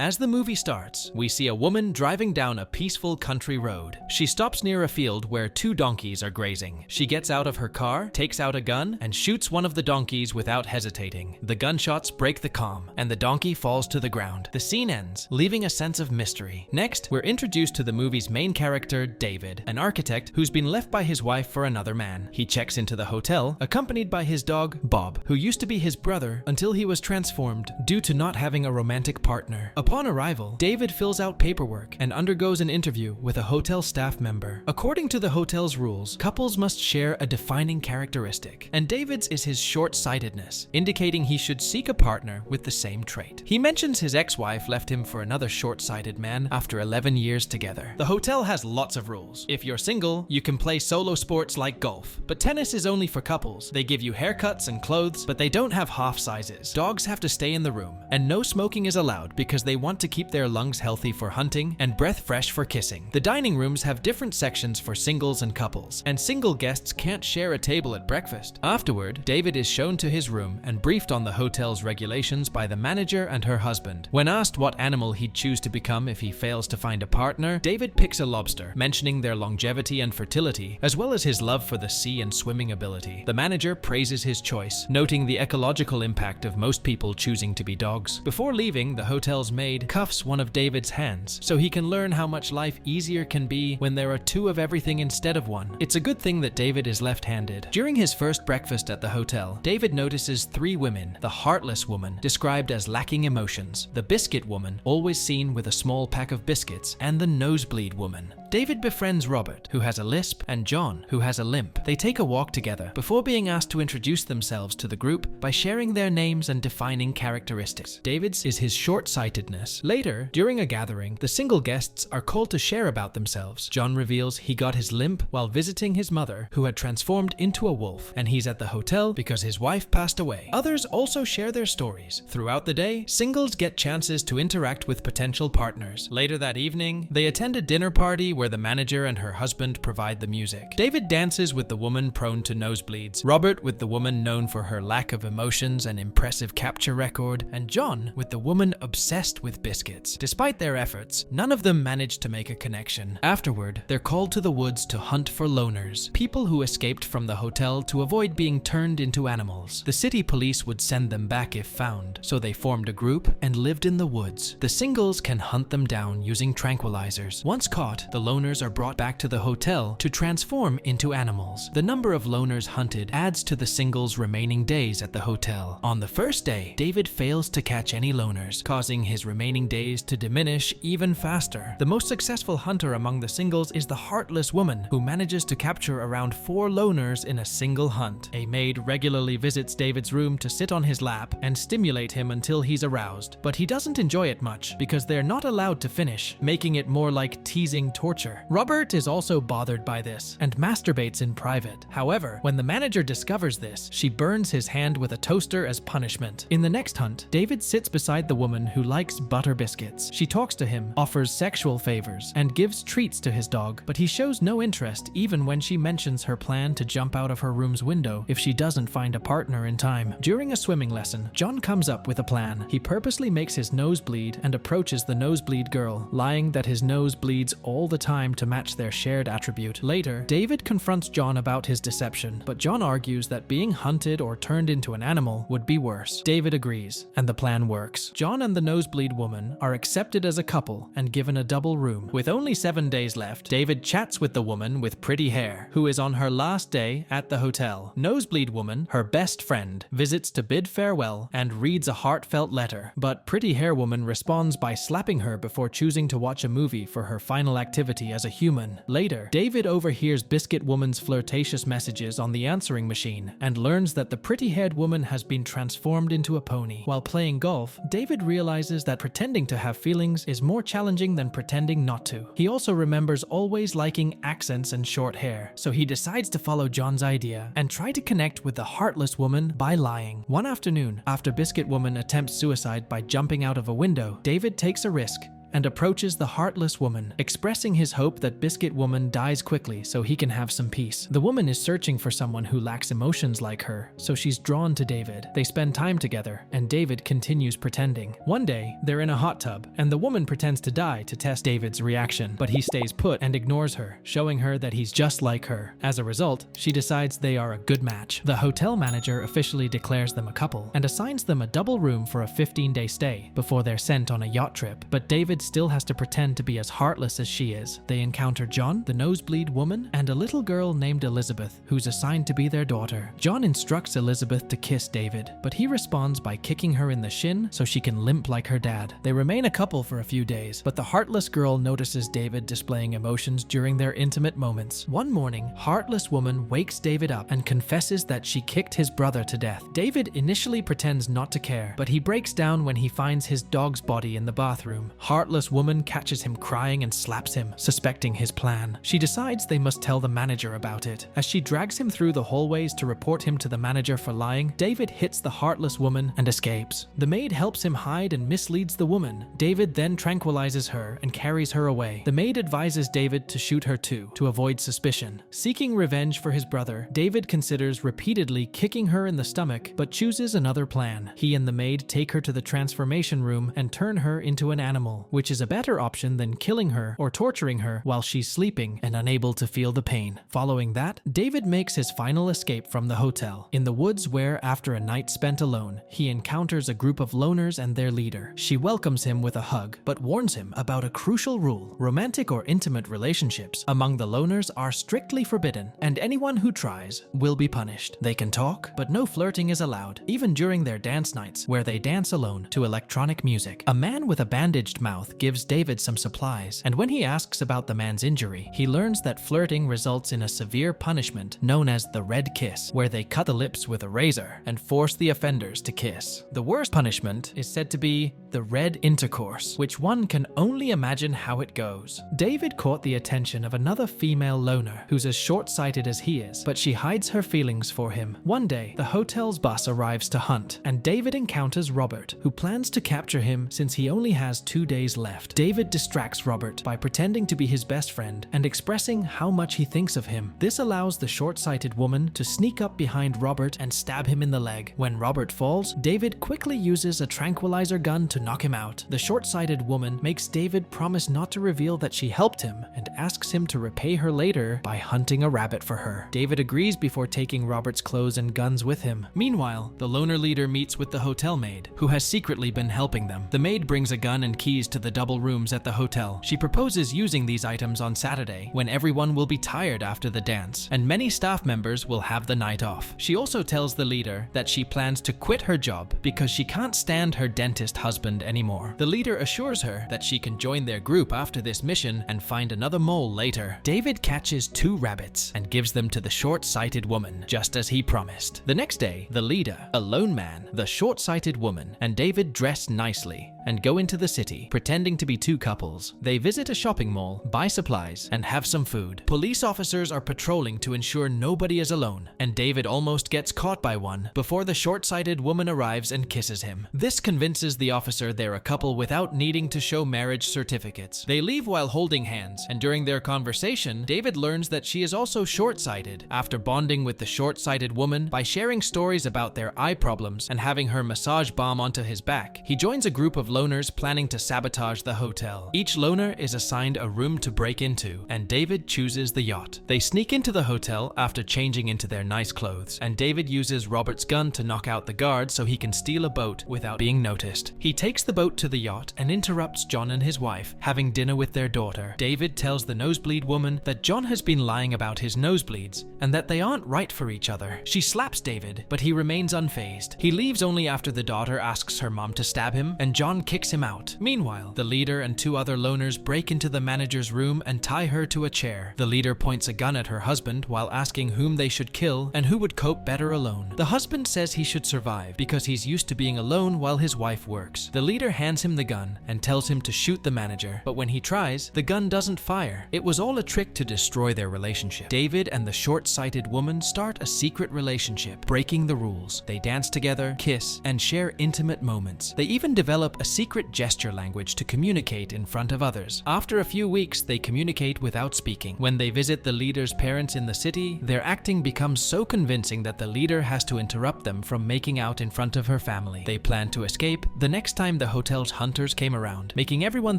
As the movie starts, we see a woman driving down a peaceful country road. She stops near a field where two donkeys are grazing. She gets out of her car, takes out a gun, and shoots one of the donkeys without hesitating. The gunshots break the calm, and the donkey falls to the ground. The scene ends, leaving a sense of mystery. Next, we're introduced to the movie's main character, David, an architect who's been left by his wife for another man. He checks into the hotel, accompanied by his dog, Bob, who used to be his brother until he was transformed due to not having a romantic partner. Upon arrival, David fills out paperwork and undergoes an interview with a hotel staff member. According to the hotel's rules, couples must share a defining characteristic, and David's is his short-sightedness, indicating he should seek a partner with the same trait. He mentions his ex-wife left him for another short-sighted man after 11 years together. The hotel has lots of rules. If you're single, you can play solo sports like golf, but tennis is only for couples. They give you haircuts and clothes, but they don't have half sizes. Dogs have to stay in the room, and no smoking is allowed because they want to keep their lungs healthy for hunting and breath fresh for kissing. The dining rooms have different sections for singles and couples, and single guests can't share a table at breakfast. Afterward, David is shown to his room and briefed on the hotel's regulations by the manager and her husband. When asked what animal he'd choose to become if he fails to find a partner, David picks a lobster, mentioning their longevity and fertility, as well as his love for the sea and swimming ability. The manager praises his choice, noting the ecological impact of most people choosing to be dogs. Before leaving, the hotel's maid cuffs one of David's hands so he can learn how much life easier can be when there are two of everything instead of one. It's a good thing that David is left-handed. During his first breakfast at the hotel, David notices three women: the heartless woman, described as lacking emotions; the biscuit woman, always seen with a small pack of biscuits; and the nosebleed woman. David befriends Robert, who has a lisp, and John, who has a limp. They take a walk together before being asked to introduce themselves to the group by sharing their names and defining characteristics. David's is his short-sightedness. Later, during a gathering, the single guests are called to share about themselves. John reveals he got his limp while visiting his mother, who had transformed into a wolf, and he's at the hotel because his wife passed away. Others also share their stories. Throughout the day, singles get chances to interact with potential partners. Later that evening, they attend a dinner party where the manager and her husband provide the music. David dances with the woman prone to nosebleeds, Robert with the woman known for her lack of emotions and impressive capture record, and John with the woman obsessed with biscuits. Despite their efforts, none of them manage to make a connection. Afterward, they're called to the woods to hunt for loners, people who escaped from the hotel to avoid being turned into animals. The city police would send them back if found, so they formed a group and lived in the woods. The singles can hunt them down using tranquilizers. Once caught, the loners are brought back to the hotel to transform into animals. The number of loners hunted adds to the singles' remaining days at the hotel. On the first day, David fails to catch any loners, causing his remaining days to diminish even faster. The most successful hunter among the singles is the heartless woman, who manages to capture around 4 loners in a single hunt. A maid regularly visits David's room to sit on his lap and stimulate him until he's aroused, but he doesn't enjoy it much because they're not allowed to finish, making it more like teasing torture. Robert is also bothered by this and masturbates in private. However, when the manager discovers this, she burns his hand with a toaster as punishment. In the next hunt, David sits beside the woman who likes butter biscuits. She talks to him, offers sexual favors, and gives treats to his dog, but he shows no interest even when she mentions her plan to jump out of her room's window if she doesn't find a partner in time. During a swimming lesson, John comes up with a plan. He purposely makes his nose bleed and approaches the nosebleed girl, lying that his nose bleeds all the time to match their shared attribute. Later, David confronts John about his deception, but John argues that being hunted or turned into an animal would be worse. David agrees, and the plan works. John and the nosebleed woman are accepted as a couple and given a double room. With only 7 days left, David chats with the woman with pretty hair, who is on her last day at the hotel. Nosebleed woman, her best friend, visits to bid farewell and reads a heartfelt letter, but pretty hair woman responds by slapping her before choosing to watch a movie for her final activity as a human. Later, David overhears Biscuit Woman's flirtatious messages on the answering machine and learns that the pretty-haired woman has been transformed into a pony. While playing golf, David realizes that pretending to have feelings is more challenging than pretending not to. He also remembers always liking accents and short hair, so he decides to follow John's idea and try to connect with the heartless woman by lying. One afternoon, after Biscuit Woman attempts suicide by jumping out of a window, David takes a risk and approaches the heartless woman, expressing his hope that Biscuit Woman dies quickly so he can have some peace. The woman is searching for someone who lacks emotions like her, so she's drawn to David. They spend time together, and David continues pretending. One day, they're in a hot tub, and the woman pretends to die to test David's reaction, but he stays put and ignores her, showing her that he's just like her. As a result, she decides they are a good match. The hotel manager officially declares them a couple and assigns them a double room for a 15-day stay before they're sent on a yacht trip, but David still has to pretend to be as heartless as she is. They encounter John, the nosebleed woman, and a little girl named Elizabeth, who's assigned to be their daughter. John instructs Elizabeth to kiss David, but he responds by kicking her in the shin so she can limp like her dad. They remain a couple for a few days, but the heartless girl notices David displaying emotions during their intimate moments. One morning, heartless woman wakes David up and confesses that she kicked his brother to death. David initially pretends not to care, but he breaks down when he finds his dog's body in the bathroom. Heartless woman catches him crying and slaps him, suspecting his plan. She decides they must tell the manager about it. As she drags him through the hallways to report him to the manager for lying, David hits the heartless woman and escapes. The maid helps him hide and misleads the woman. David then tranquilizes her and carries her away. The maid advises David to shoot her too, to avoid suspicion. Seeking revenge for his brother, David considers repeatedly kicking her in the stomach, but chooses another plan. He and the maid take her to the transformation room and turn her into an animal, which is a better option than killing her or torturing her while she's sleeping and unable to feel the pain. Following that, David makes his final escape from the hotel, in the woods where, after a night spent alone, he encounters a group of loners and their leader. She welcomes him with a hug, but warns him about a crucial rule. Romantic or intimate relationships among the loners are strictly forbidden, and anyone who tries will be punished. They can talk, but no flirting is allowed, even during their dance nights, where they dance alone to electronic music. A man with a bandaged mouth gives David some supplies, and when he asks about the man's injury, he learns that flirting results in a severe punishment known as the red kiss, where they cut the lips with a razor and force the offenders to kiss. The worst punishment is said to be the red intercourse, which one can only imagine how it goes. David caught the attention of another female loner who's as short-sighted as he is, but she hides her feelings for him. One day, the hotel's bus arrives to hunt, and David encounters Robert, who plans to capture him since he only has 2 days left. David distracts Robert by pretending to be his best friend and expressing how much he thinks of him. This allows the short-sighted woman to sneak up behind Robert and stab him in the leg. When Robert falls, David quickly uses a tranquilizer gun to knock him out. The short-sighted woman makes David promise not to reveal that she helped him and asks him to repay her later by hunting a rabbit for her. David agrees before taking Robert's clothes and guns with him. Meanwhile, the loner leader meets with the hotel maid, who has secretly been helping them. The maid brings a gun and keys to the double rooms at the hotel. She proposes using these items on Saturday, when everyone will be tired after the dance, and many staff members will have the night off. She also tells the leader that she plans to quit her job because she can't stand her dentist husband anymore. The leader assures her that she can join their group after this mission and find another mole later. David catches 2 rabbits and gives them to the short-sighted woman, just as he promised. The next day, the leader, a lone man, the short-sighted woman, and David dress nicely and go into the city, pretending to be 2 couples. They visit a shopping mall, buy supplies, and have some food. Police officers are patrolling to ensure nobody is alone, and David almost gets caught by one before the short-sighted woman arrives and kisses him. This convinces the officer they're a couple without needing to show marriage certificates. They leave while holding hands, and during their conversation, David learns that she is also short-sighted. After bonding with the short-sighted woman by sharing stories about their eye problems and having her massage balm onto his back, he joins a group of loners planning to sabotage the hotel. Each loner is assigned a room to break into, and David chooses the yacht. They sneak into the hotel after changing into their nice clothes, and David uses Robert's gun to knock out the guard so he can steal a boat without being noticed. He takes the boat to the yacht and interrupts John and his wife having dinner with their daughter. David tells the nosebleed woman that John has been lying about his nosebleeds and that they aren't right for each other. She slaps David, but he remains unfazed. He leaves only after the daughter asks her mom to stab him, and John kicks him out. Meanwhile, the leader and 2 other loners break into the manager's room and tie her to a chair. The leader points a gun at her husband while asking whom they should kill and who would cope better alone. The husband says he should survive because he's used to being alone while his wife works. The leader hands him the gun and tells him to shoot the manager, but when he tries, the gun doesn't fire. It was all a trick to destroy their relationship. David and the short-sighted woman start a secret relationship, breaking the rules. They dance together, kiss, and share intimate moments. They even develop a secret gesture language to communicate in front of others. After a few weeks, they communicate without speaking. When they visit the leader's parents in the city, their acting becomes so convincing that the leader has to interrupt them from making out in front of her family. They plan to escape the next time the hotel's hunters came around, making everyone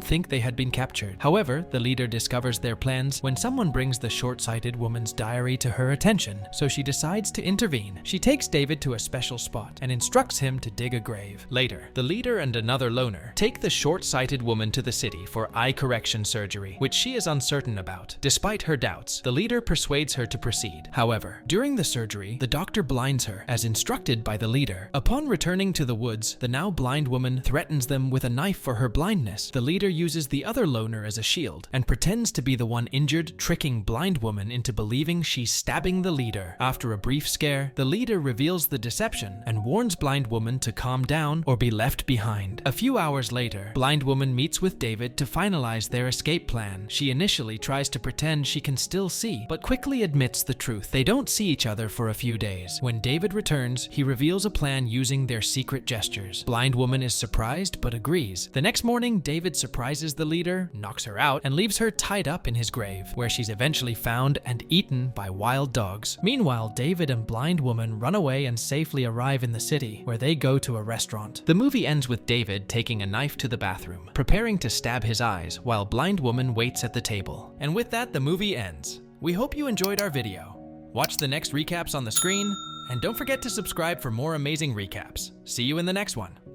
think they had been captured. However, the leader discovers their plans when someone brings the short-sighted woman's diary to her attention, so she decides to intervene. She takes David to a special spot and instructs him to dig a grave. Later, the leader and another loner take the short-sighted woman to the city for eye correction surgery, which she is uncertain about. Despite her doubts, the leader persuades her to proceed. However, during the surgery, the doctor blinds her, as instructed by the leader. Upon returning to the woods, the now blind woman threatens them with a knife for her blindness. The leader uses the other loner as a shield and pretends to be the one injured, tricking blind woman into believing she's stabbing the leader. After a brief scare, the leader reveals the deception and warns blind woman to calm down or be left behind. A few hours later, blind woman meets with David to finalize their escape plan. She initially tries to pretend she can still see, but quickly admits the truth. They don't see each other for a few days. When David returns, he reveals a plan using their secret gestures. Blind woman is surprised but agrees. The next morning, David surprises the leader, knocks her out, and leaves her tied up in his grave, where she's eventually found and eaten by wild dogs. Meanwhile, David and blind woman run away and safely arrive in the city, where they go to a restaurant. The movie ends with David taking a knife to the bathroom, preparing to stab his eyes, while blind woman waits at the table. And with that, the movie ends. We hope you enjoyed our video. Watch the next recaps on the screen, and don't forget to subscribe for more amazing recaps. See you in the next one.